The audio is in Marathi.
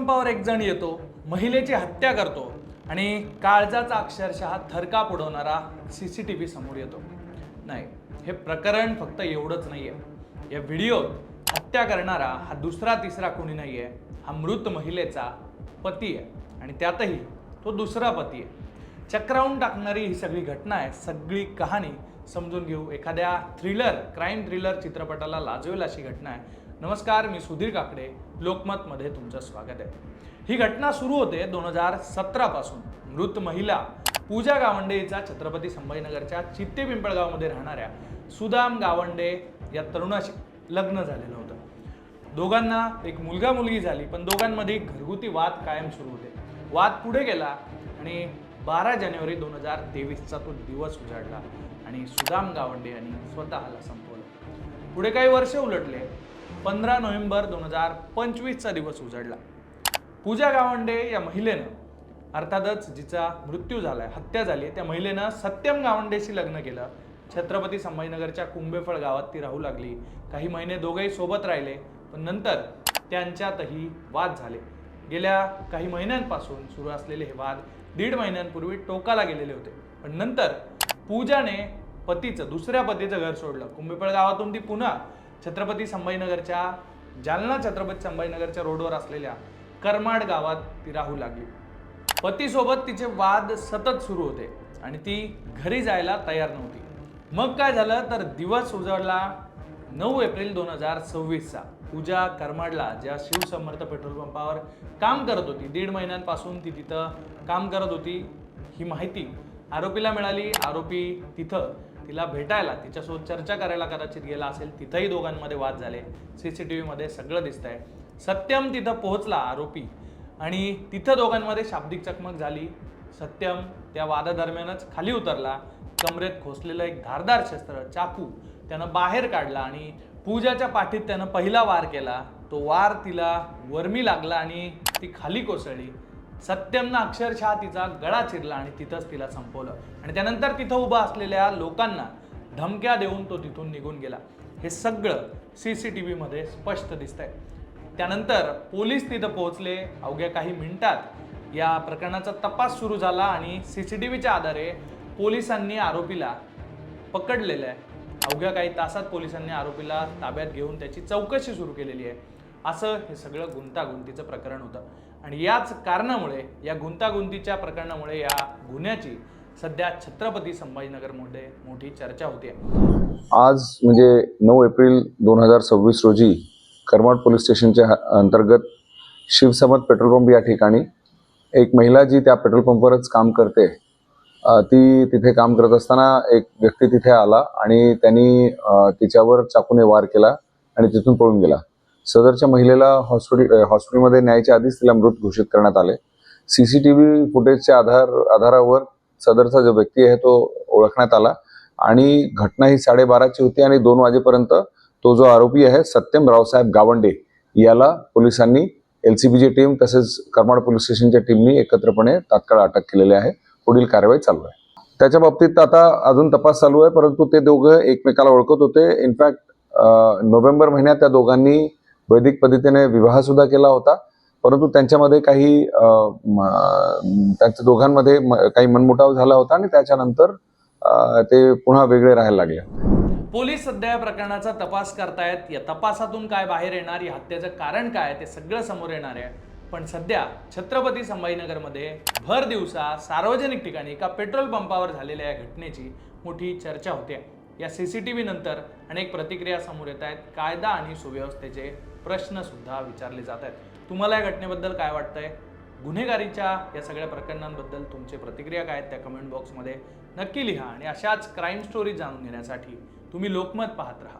पंपावर एक जण येतो, महिलेची हत्या करतो आणि काळजाचा अक्षरशः थरकाप उडवणारा CCTV समोर येतो. नाही, हे प्रकरण फक्त एवढंच नाहीये. या व्हिडिओत हत्या करणारा हा दुसरा तिसरा कोणी नाहीये, हा मृत महिलेचा पती आहे आणि त्यातही तो दुसरा पती आहे. चक्रावून टाकणारी ही सगळी घटना आहे, सगळी कहाणी समजून घेऊ. एखाद्या क्राईम थ्रिलर चित्रपटाला लाजवेल अशी घटना आहे. नमस्कार, मी सुधीर काकडे, लोकमतमध्ये तुमचं स्वागत आहे. ही घटना सुरू होते 2017 पासून. मृत महिला पूजा गावंडे हिचा छत्रपती संभाजीनगरच्या चित्ते पिंपळगावमध्ये राहणाऱ्या सुदाम गावंडे या तरुणाशी लग्न झालेलं होतं. दोघांना एक मुलगा मुलगी झाली, पण दोघांमध्ये घरगुती वाद कायम सुरू होते. वाद पुढे गेला आणि 12 जानेवारी 2023चा तो दिवस उजाडला आणि सुदाम गावंडे यांनी स्वतःला संपवलं. पुढे काही वर्ष उलटले. 15 नोव्हेंबर 2025चा दिवस उजाडला. पूजा गावंडे या महिलेनं, अर्थातच जिचा मृत्यू झालाय, हत्या झाली, त्या महिलेनं सत्यम गावंडेशी लग्न केलं. छत्रपती संभाजीनगरच्या कुंभेफळ गावात ती राहू लागली. काही महिने दोघेही सोबत राहिले, पण नंतर त्यांच्यातही वाद झाले. गेल्या काही महिन्यांपासून सुरू असलेले हे वाद 1.5 महिन्यांपूर्वी टोकाला गेलेले होते. पण नंतर पूजाने दुसऱ्या पतीचं घर सोडलं. कुंभेफळ गावातून ती पुन्हा छत्रपती संभाजीनगरच्या रोडवर असलेल्या करमाड गावात ती राहू लागली. पतीसोबत तिचे वाद सतत सुरू होते आणि ती घरी जायला तयार नव्हती. मग काय झालं तर दिवस उजाडला 9 एप्रिल 2026चा. पूजा करमाडला, ज्या शिवसमर्थ पेट्रोल पंपावर काम करत होती, 1.5 महिन्यांपासून ती तिथं काम करत होती, ही माहिती आरोपीला मिळाली. आरोपी तिथं तिला भेटायला, तिच्यासोबत चर्चा करायला कदाचित गेला असेल. तिथंही दोघांमध्ये वाद झाले. CCTV मध्ये सगळं दिसतंय. सत्यम तिथं पोहोचला, आरोपी, आणि तिथं दोघांमध्ये शाब्दिक चकमक झाली. सत्यम त्या वादादरम्यानच खाली उतरला. कमरेत खोसलेलं एक धारदार शस्त्र, चाकू, त्यानं बाहेर काढला आणि पूजाच्या पाठीत त्यानं पहिला वार केला. तो वार तिला वर्मी लागला आणि ती खाली कोसळली. सत्यमनं अक्षरशः तिचा गळा चिरला आणि तिथंच तिला संपवलं. आणि त्यानंतर तिथं उभं असलेल्या लोकांना धमक्या देऊन तो तिथून निघून गेला. हे सगळं CCTV मध्ये स्पष्ट दिसतंय. त्यानंतर पोलीस तिथं पोहोचले. अवघ्या काही मिनिटात या प्रकरणाचा तपास सुरू झाला आणि CCTVच्या आधारे पोलिसांनी आरोपीला पकडलेलं आहे. अवघ्या काही तासात पोलिसांनी आरोपीला ताब्यात घेऊन त्याची चौकशी सुरू केलेली आहे. असं हे सगळं गुंतागुंतीचं प्रकरण होतं आणि याच कारणामुळे, या गुंतागुंतीच्या प्रकरणामुळे या गुन्ह्याची सध्या छत्रपती संभाजीनगरमध्ये मोठी चर्चा होते. आज म्हणजे 9 एप्रिल 2026 रोजी करमाड पोलीस स्टेशनच्या अंतर्गत शिवसमर्थ पेट्रोल पंप या ठिकाणी एक महिला जी त्या पेट्रोल पंपवरच काम करते, ती तिथे काम करत असताना एक व्यक्ती तिथे आला आणि त्यांनी तिच्यावर चाकूने वार केला आणि तिथून पळून गेला. सदरच्या महिलेला हॉस्पिटलमध्ये न्यायच्या आधीच तिला मृत घोषित करण्यात आले. CCTV फुटेजच्या आधारावर सदरचा जो व्यक्ती आहे तो ओळखण्यात आला आणि घटना ही 12:30ची होती आणि 2 वाजेपर्यंत तो जो आरोपी आहे सत्यम रावसाहेब गावंडे याला पोलिसांनी, LCBची टीम तसेच करमाड पोलीस स्टेशनच्या टीमनी एकत्रपणे तात्काळ अटक केलेली आहे. पुढील कारवाई चालू आहे. त्याच्या बाबतीत आता अजून तपास चालू आहे, परंतु ते दोघं एकमेकाला ओळखत होते. इनफॅक्ट नोव्हेंबर महिन्यात त्या दोघांनी वैदिक पद्धतीने विवाह सुद्धा केला होता, परंतु त्यांच्यामध्ये त्यांच्या दोघांमध्ये काही मनमुटाव झाला होता आणि त्याच्यानंतर ते पुन्हा वेगळे राहायला लागले. पोलीस सध्या या प्रकरणाचा तपास करतायत. या तपासातून काय बाहेर येणार, या हत्येचं कारण काय, ते सगळं समोर येणार आहे. पण सध्या छत्रपती संभाजीनगरमध्ये भर दिवसा सार्वजनिक ठिकाणी एका पेट्रोल पंपावर झालेल्या या घटनेची मोठी चर्चा होते. या CCTV नंतर अनेक प्रतिक्रिया समोर येत आहेत. कायदा आणि सुव्यवस्थेचे प्रश्न सुद्धा विचारले जात आहेत. तुम्हाला या घटनेबद्दल काय वाटतंय? गुन्हेगारीच्या या सगळ्या प्रकरणांबद्दल तुमचे प्रतिक्रिया काय आहेत त्या कमेंट बॉक्समध्ये नक्की लिहा आणि अशाच क्राईम स्टोरीज जाणून घेण्यासाठी तुम्ही लोकमत पाहत राहा.